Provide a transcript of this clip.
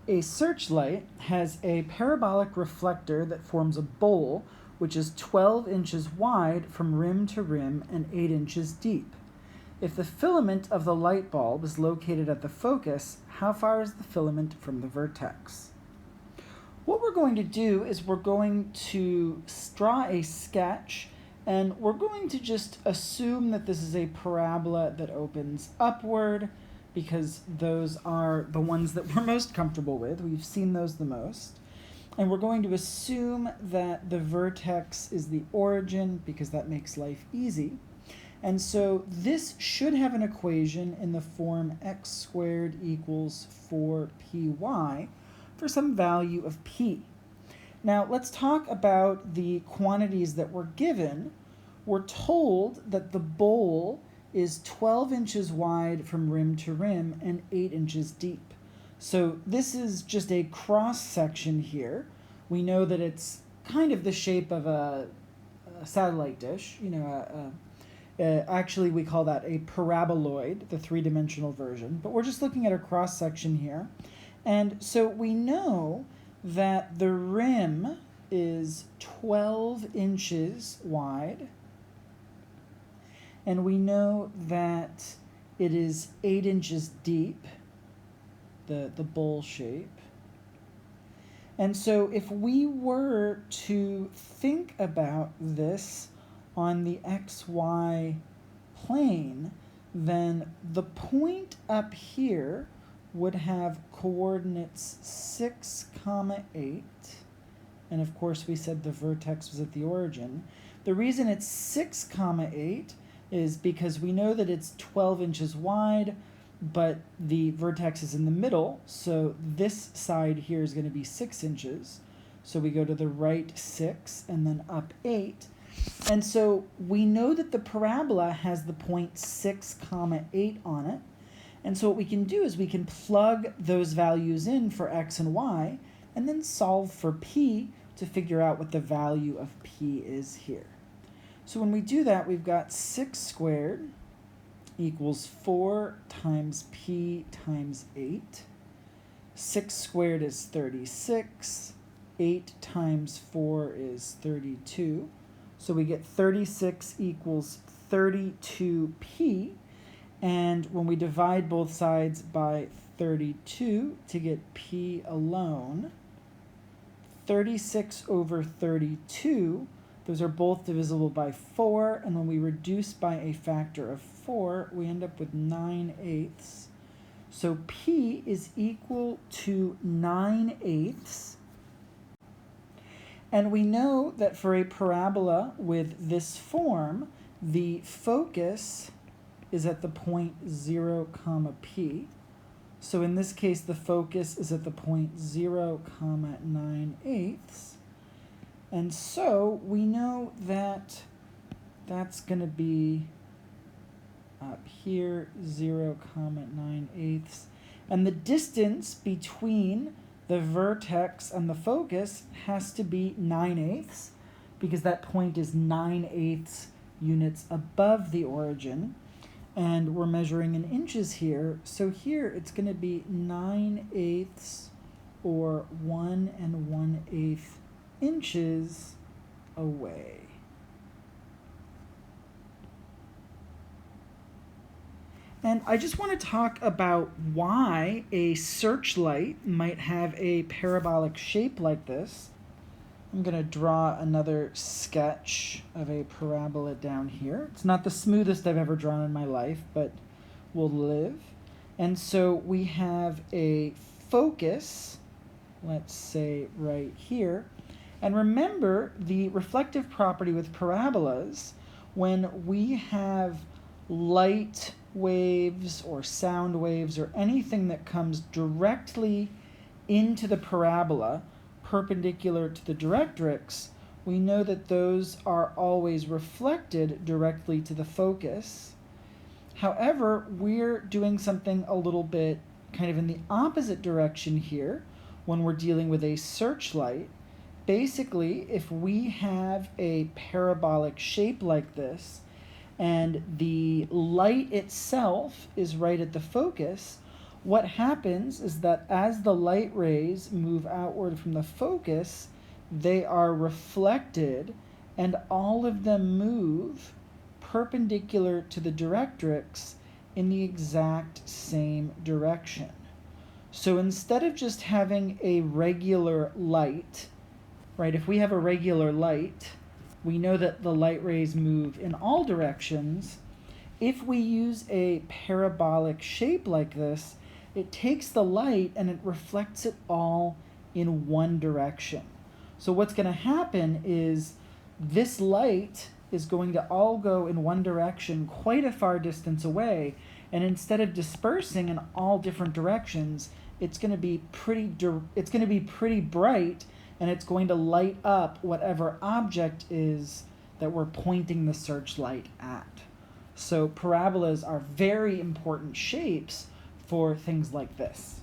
A searchlight has a parabolic reflector that forms a bowl which is 12 inches wide from rim to rim and 8 inches deep. If the filament of the light bulb is located at the focus, how far is the filament from the vertex? What we're going to do is we're going to draw a sketch, and we're going to just assume that this is a parabola that opens upward, because those are the ones that we're most comfortable with. We've seen those the most. And we're going to assume that the vertex is the origin, because that makes life easy. And so this should have an equation in the form x squared equals 4py for some value of p. Now let's talk about the quantities that we're given. We're told that the bowl is 12 inches wide from rim to rim and 8 inches deep. So this is just a cross section here. We know that it's kind of the shape of a satellite dish. Actually, we call that a paraboloid, the three-dimensional version. But we're just looking at a cross section here. And so we know that the rim is 12 inches wide. And we know that it is 8 inches deep, the bowl shape. And so if we were to think about this on the xy plane, then the point up here would have coordinates 6, 8. And of course we said the vertex was at the origin. The reason it's 6, 8 is because we know that it's 12 inches wide, but the vertex is in the middle, so this side here is going to be 6 inches. So we go to the right 6 and then up 8. And so we know that the parabola has the point 6, 8 on it. And so what we can do is we can plug those values in for x and y, and then solve for p to figure out what the value of p is here. So when we do that, we've got 6 squared equals 4 times p times 8. 6 squared is 36. 8 times 4 is 32. So we get 36 equals 32p. And when we divide both sides by 32 to get p alone, 36 over 32, those are both divisible by 4, and when we reduce by a factor of 4, we end up with 9/8. So p is equal to 9/8. And we know that for a parabola with this form, the focus is at the point 0, p. So in this case, the focus is at the point 0, 9/8. And so we know that that's going to be up here, 0, 9/8. And the distance between the vertex and the focus has to be 9/8, because that point is 9/8 units above the origin. And we're measuring in inches here. So here it's going to be 9/8 or 1 1/8 inches away. And I just want to talk about why a searchlight might have a parabolic shape like this. I'm going to draw another sketch of a parabola down here. It's not the smoothest I've ever drawn in my life, but we'll live. And so we have a focus, let's say right here. And remember the reflective property with parabolas, when we have light waves or sound waves or anything that comes directly into the parabola, perpendicular to the directrix, we know that those are always reflected directly to the focus. However, we're doing something a little bit kind of in the opposite direction here when we're dealing with a searchlight. Basically, if we have a parabolic shape like this, and the light itself is right at the focus, What happens is that as the light rays move outward from the focus, they are reflected, and all of them move perpendicular to the directrix in the exact same direction. So instead of just having a regular light, right, if we have a regular light, we know that the light rays move in all directions. If we use a parabolic shape like this, it takes the light and it reflects it all in one direction. So what's going to happen is this light is going to all go in one direction quite a far distance away, and instead of dispersing in all different directions, it's going to be pretty bright, and it's going to light up whatever object is that we're pointing the searchlight at. So parabolas are very important shapes for things like this.